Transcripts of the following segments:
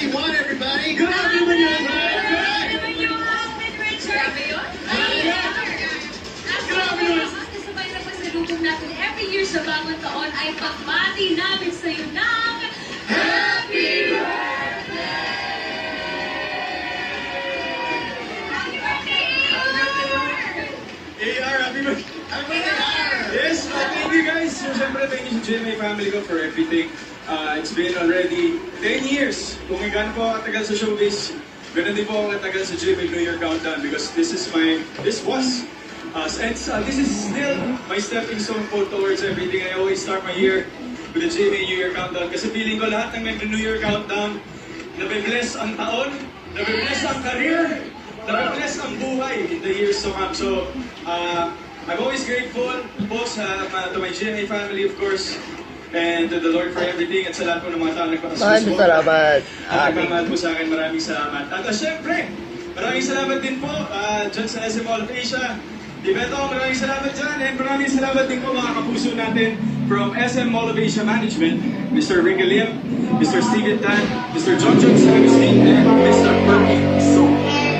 2021, everybody. Grabe naman yun. Grabe naman. Kasabay na pasalubong natin every year sa bagong taon ay pagmati namin sa iyo ng Happy Birthday! Happy Birthday! AR, happy birthday! Yes, thank you guys. So, syempre, thank you sa GMA family ko for everything. It's been already 10 years. Kung gaano po ako katagal sa showbiz, ganun din po ako katagal sa GMA New Year Countdown because this was, and this is still my stepping stone po towards everything. I always start my year with the GMA New Year Countdown kasi feeling ko lahat ng nag-New Year Countdown, nabibless ang taon, nabibless ang career, nabibless ang buhay in the years to come. So, I'm always grateful po to my GMA family, of course, and to the Lord for everything at sa lahat po ng mga tao nagpapasupport. Maraming salamat. Nagmamahal po sa akin, maraming salamat. At syempre, maraming salamat din po dyan sa SM Mall of Asia. Dibeto, maraming salamat dyan. And maraming salamat din po mga kapuso natin from SM Mall of Asia Management, Mr. Ricky Lim, Mr. Steven Tan, Mr. John Agustin, and Mr. Perky So.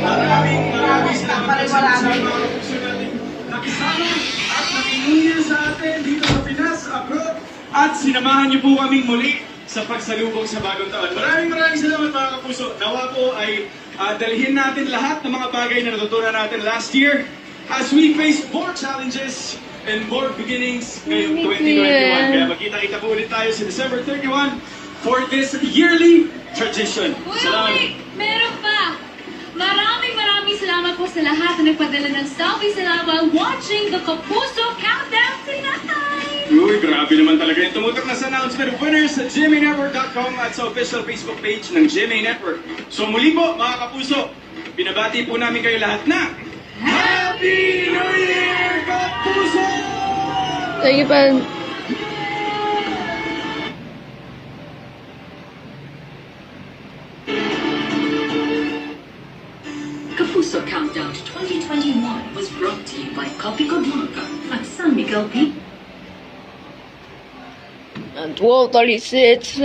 Maraming salamat po sa mga kapuso natin nakisama at nakinunya sa atin dito sa Pinas, abroad, at sinamahan niyo po kaming muli sa pagsalubong sa bagong taon. Maraming salamat mga kapuso. Nawa po ay dalhin natin lahat ng mga bagay na natutunan natin last year as we face more challenges and more beginnings ngayong 2021. Kaya magkita-kita po ulit tayo sa December 31 for this yearly tradition. Salamat. Wait, meron pa! Maraming salamat po sa lahat na nagpadala ng selfie sa while watching the Kapuso Countdown tonight! Uy, grabe naman talaga yung tumutok na sa announcement of winners sa gmanetwork.com at sa official Facebook page ng GMA Network. So muli po, mga kapuso, binabati po namin kayo lahat na Happy New Year, Kapuso! Thank you, Pan. Kapuso Countdown to 2021 was brought to you by Copico Blanca at San Miguel P. And 12:36.